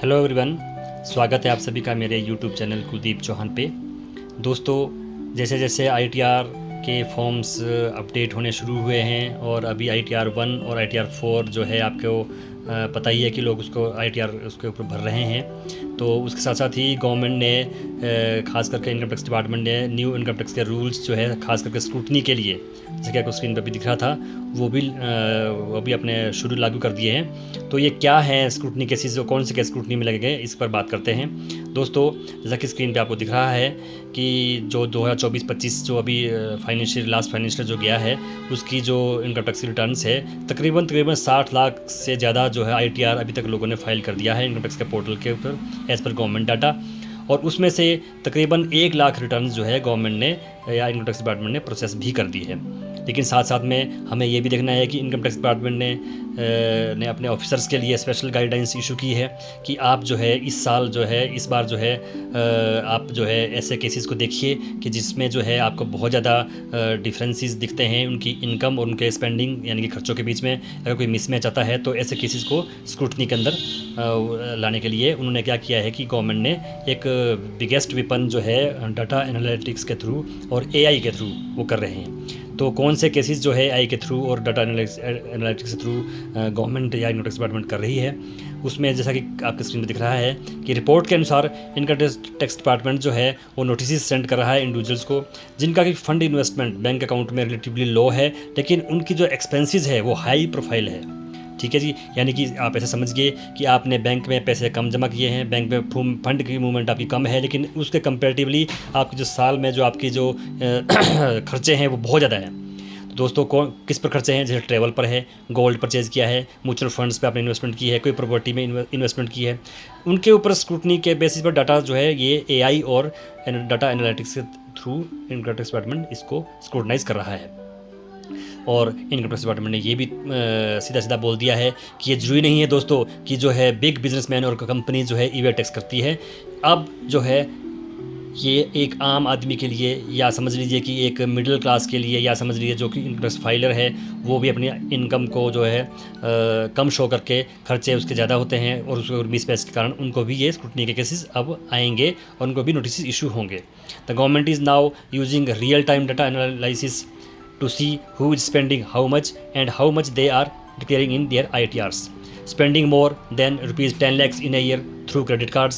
Hello everyone, स्वागत है आप सभी का मेरे यूट्यूब चैनल कुलदीप चौहान पे। दोस्तों, जैसे जैसे आईटीआर के फॉर्म्स अपडेट होने शुरू हुए हैं और अभी आईटीआर 1 और आईटीआर 4 जो है आपको पता ही है कि लोग उसको आईटीआर उसके ऊपर भर रहे हैं। तो उसके साथ साथ ही गवर्नमेंट ने खास करके इनकम टैक्स डिपार्टमेंट ने न्यू इनकम टैक्स के रूल्स जो है खास करके स्क्रूटनी के लिए, जैसे कि आपको स्क्रीन पर भी दिख रहा था, वो भी अपने शुरू लागू कर दिए हैं। तो ये क्या है स्क्रूटनी केसेस, जो कौन से केस स्क्रूटनी में लगेंगे, इस पर बात करते हैं। दोस्तों, जैसा कि स्क्रीन पे आपको दिख रहा है कि जो 2024-25 जो अभी लास्ट फाइनेंशियल जो गया है, उसकी जो इनकम टैक्स रिटर्न्स है तकरीबन 60 लाख से ज़्यादा जो है आईटीआर अभी तक लोगों ने फाइल कर दिया है इनकम टैक्स के पोर्टल के ऊपर एज़ पर गवर्नमेंट डाटा। और उसमें से तकरीबन 1 लाख रिटर्न्स जो है गवर्नमेंट ने या इनकम टैक्स डिपार्टमेंट ने प्रोसेस भी कर दी है। लेकिन साथ साथ में हमें ये भी देखना है कि इनकम टैक्स डिपार्टमेंट ने अपने ऑफिसर्स के लिए स्पेशल गाइडलाइंस इशू की है कि आप जो है इस बार जो है आप जो है ऐसे केसेस को देखिए कि जिसमें जो है आपको बहुत ज़्यादा डिफरेंसेस दिखते हैं उनकी इनकम और उनके स्पेंडिंग यानी कि खर्चों के बीच में। अगर कोई मिसमैच आता है तो ऐसे केसेस को स्क्रूटनी के अंदर लाने के लिए उन्होंने क्या किया है कि गवर्नमेंट ने एक बिगेस्ट वेपन जो है डाटा एनालिटिक्स के थ्रू और एआई के थ्रू वो कर रहे हैं। तो कौन से केसेस जो है आई के थ्रू और डाटा एनालिटिक्स के थ्रू गवर्नमेंट या इनकम टैक्स डिपार्टमेंट कर रही है, उसमें जैसा कि आपके स्क्रीन पर दिख रहा है कि रिपोर्ट के अनुसार इनकम टैक्स डिपार्टमेंट जो है वो नोटिस सेंड कर रहा है इंडिविजुअल्स को जिनका कि फंड इन्वेस्टमेंट बैंक अकाउंट में रिलेटिवली लो है, लेकिन उनकी जो एक्सपेंसेस है वो हाई प्रोफाइल है। ठीक है जी, यानी कि आप ऐसे समझिए कि आपने बैंक में पैसे कम जमा किए हैं, बैंक में फंड की मूवमेंट आपकी कम है, लेकिन उसके कंपेरेटिवली आपकी जो साल में जो आपकी जो खर्चे हैं वो बहुत ज़्यादा हैं। तो दोस्तों, किस पर खर्चे हैं? जैसे ट्रैवल पर है, गोल्ड परचेज़ किया है, म्यूचुअल फंड्स पे आपने इन्वेस्टमेंट की है, कोई प्रॉपर्टी में इन्वेस्टमेंट की है, उनके ऊपर स्क्रूटनी के बेसिस पर डाटा जो है ये एआई और डाटा एनालिटिक्स के थ्रू इनकम टैक्स डिपार्टमेंट इसको स्क्रूटनाइज कर रहा है। और इनकम टैक्स डिपार्टमेंट ने ये भी सीधा सीधा बोल दिया है कि ये जरूरी नहीं है दोस्तों कि जो है बिग बिजनेसमैन और कंपनी जो है ईवे टैक्स करती है। अब जो है ये एक आम आदमी के लिए, या समझ लीजिए कि एक मिडिल क्लास के लिए, या समझ लीजिए जो कि इनकम टैक्स फाइलर है वो भी अपनी इनकम को जो है कम शो करके खर्चे उसके ज़्यादा होते हैं और उसको मिसमैच के कारण उनको भी ये स्क्रूटनी के केसेस अब आएंगे और उनको भी नोटिस इशू होंगे। The government is now using real time data analysis to see who is spending how much and how much they are declaring in their ITRs. Spending more than rupees 10 lakhs in a year through credit cards,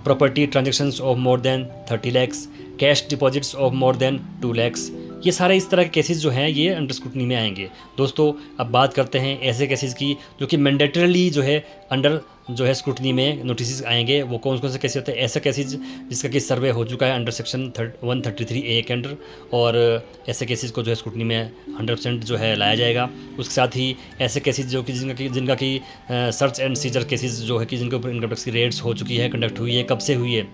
property transactions of more than 30 lakhs, cash deposits of more than 2 lakhs. ये सारे इस तरह के cases जो हैं ये under scrutiny में आएंगे। दोस्तों, अब बात करते हैं ऐसे केसेस की जो कि मैंडेटरली जो है अंडर जो है स्क्रूटनी में नोटिस आएंगे। वो कौन कौन से केसेस होते हैं? ऐसे केसेस जिसका कि सर्वे हो चुका है अंडर सेक्शन 133A के अंडर, और ऐसे केसेस को जो है स्क्रूटनी में 100% जो है लाया जाएगा। उसके साथ ही ऐसे केसेस जो कि जिनका कि सर्च एंड सीजर केसेस जो है कि जिनके ऊपर इनकम टैक्स की रेड्स हो चुकी है, कंडक्ट हुई है, कब से हुई है?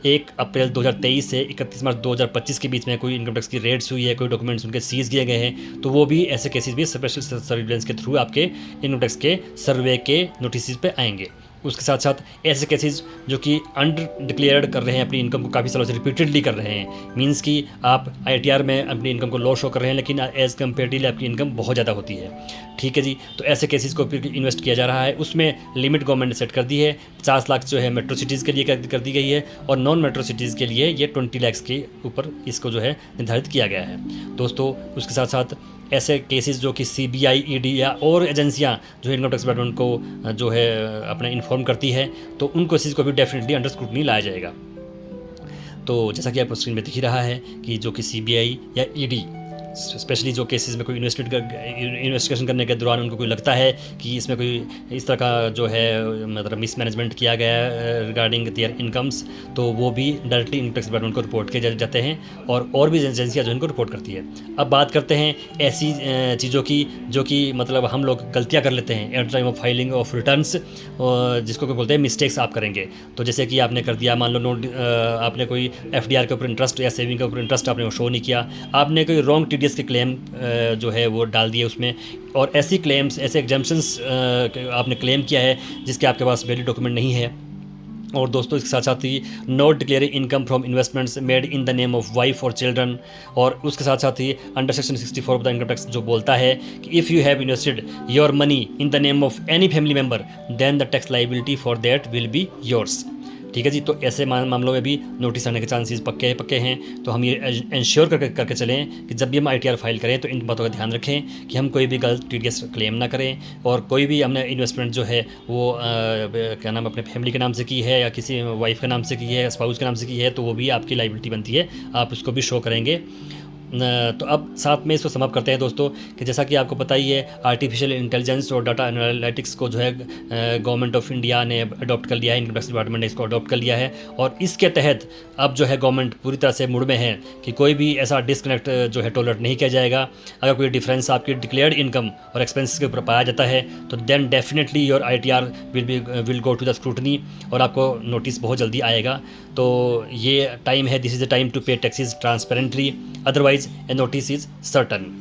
1 अप्रैल 2023 से 31 मार्च 2025 के बीच में कोई इनकम टैक्स की रेड्स हुई है, कोई डॉक्यूमेंट्स उनके सीज किए गए हैं, तो वो भी ऐसे केसेस भी स्पेशल सर्विलेंस के थ्रू आपके इनकम टैक्स के सर्वे के नोटिस पे आएंगे। उसके साथ साथ ऐसे केसेस जो कि अंडर डिक्लेयर्ड कर रहे हैं, अपनी इनकम को काफ़ी सालों से रिपीटेडली कर रहे हैं, मींस कि आप आईटीआर में अपनी इनकम को लो शो कर रहे हैं लेकिन एज़ कम्पेरेटिवली आपकी इनकम बहुत ज़्यादा होती है। ठीक है जी, तो ऐसे केसेस को फिर इन्वेस्ट किया जा रहा है। उसमें लिमिट गवर्नमेंट ने सेट कर दी है। 50 लाख जो है मेट्रो सिटीज़ के लिए कर दी गई है और नॉन मेट्रो सिटीज़ के लिए ये 20 लाख के ऊपर इसको जो है निर्धारित किया गया है। दोस्तों, उसके साथ साथ ऐसे केसेस जो कि सीबीआई, ईडी या और एजेंसियां जो इनकम टैक्स डिपार्टमेंट को जो है अपना इन्फॉर्म करती है, तो उन केसेस को भी डेफिनेटली अंडर स्क्रूटनी लाया जाएगा। तो जैसा कि आपको स्क्रीन में दिख ही रहा है कि जो कि सीबीआई या ईडी स्पेशली जो केसेस में कोई इन्वेस्टिगेशन करने के दौरान उनको कोई लगता है कि इसमें कोई इस तरह का जो है मतलब मिसमैनेजमेंट किया गया है रिगार्डिंग देयर इनकम्स, तो वो भी डायरेक्टली इनकम टैक्स डिपार्टमेंट को रिपोर्ट किए जाते हैं और भी एजेंसियाँ जो इनको रिपोर्ट करती है। अब बात करते हैं ऐसी चीज़ों की जो कि मतलब हम लोग गलतियाँ कर लेते हैं at time of filing of returns, जिसको कोई बोलते हैं मिस्टेक्स आप करेंगे। तो जैसे कि आपने कर दिया, मान लो आपने कोई एफडीआर के ऊपर इंटरेस्ट या सेविंग के ऊपर इंटरेस्ट आपने शो नहीं किया, आपने कोई रॉन्ग टीडीएस के क्लेम जो है वो डाल दिए उसमें, और ऐसी क्लेम्स, ऐसे एग्जाम्पशंस आपने क्लेम किया है जिसके आपके पास वैलिड डॉक्यूमेंट नहीं है, और दोस्तों इसके साथ साथ ही not declaring income from investments made in the name of wife और चिल्ड्रन, और उसके साथ साथ ही under section 64 of the income tax जो बोलता है कि if you have invested your money in the name of any family member then the tax liability for that will be yours. ठीक है जी। तो ऐसे मामलों में भी नोटिस आने के चांसेस पक्के हैं। तो हम ये इंश्योर करके चलें कि जब भी हम ITR फाइल करें तो इन बातों का ध्यान रखें कि हम कोई भी गलत TDS क्लेम ना करें, और कोई भी हमने इन्वेस्टमेंट जो है वो क्या नाम अपने फैमिली के नाम से की है या किसी वाइफ के नाम से की है, स्पाउस के नाम से की है, तो वो भी आपकी लाइबिलिटी बनती है, आप उसको भी शो करेंगे। तो अब साथ में इसको समाप्त करते हैं दोस्तों कि जैसा कि आपको पता ही है आर्टिफिशियल इंटेलिजेंस और डाटा एनालिटिक्स को जो है गवर्नमेंट ऑफ इंडिया ने अडॉप्ट कर लिया है, इनकम टैक्स डिपार्टमेंट ने इसको अडॉप्ट कर लिया है, और इसके तहत अब जो है गवर्नमेंट पूरी तरह से मुड़ में है कि कोई भी ऐसा डिस्कनेक्ट जो है टॉलरेट नहीं किया जाएगा। अगर कोई डिफरेंस आपकी डिक्लेयर्ड इनकम और एक्सपेंसेस के ऊपर पाया जाता है तो then definitely your ITR will go to the scrutiny, और आपको नोटिस बहुत जल्दी आएगा। तो ये टाइम है, this is the time to pay taxes transparently, otherwise a notice is certain.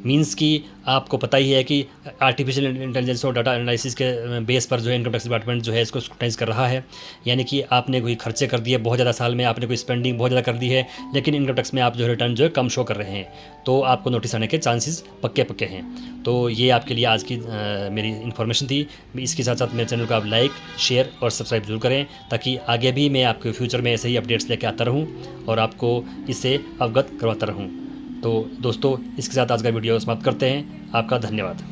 Means कि आपको पता ही है कि आर्टिफिशियल इंटेलिजेंस और डाटा एनालिसिस के बेस पर जो है इनकम टैक्स डिपार्टमेंट जो है इसको स्क्रूटाइज कर रहा है। यानी कि आपने कोई खर्चे कर दिए बहुत ज़्यादा, साल में आपने कोई स्पेंडिंग बहुत ज़्यादा कर दी है, लेकिन इनकम टैक्स में आप जो है रिटर्न जो है कम शो कर रहे हैं, तो आपको नोटिस आने के चांसेस पक्के हैं। तो ये आपके लिए आज की मेरी इन्फॉर्मेशन थी। इसके साथ साथ मेरे चैनल को आप लाइक, शेयर और सब्सक्राइब जरूर करें, ताकि आगे भी मैं आपके फ्यूचर में ऐसे ही अपडेट्स लेके आता रहूँ और आपको इससे अवगत करवाता रहूँ। तो दोस्तों इसके साथ आज का वीडियो समाप्त करते हैं। आपका धन्यवाद।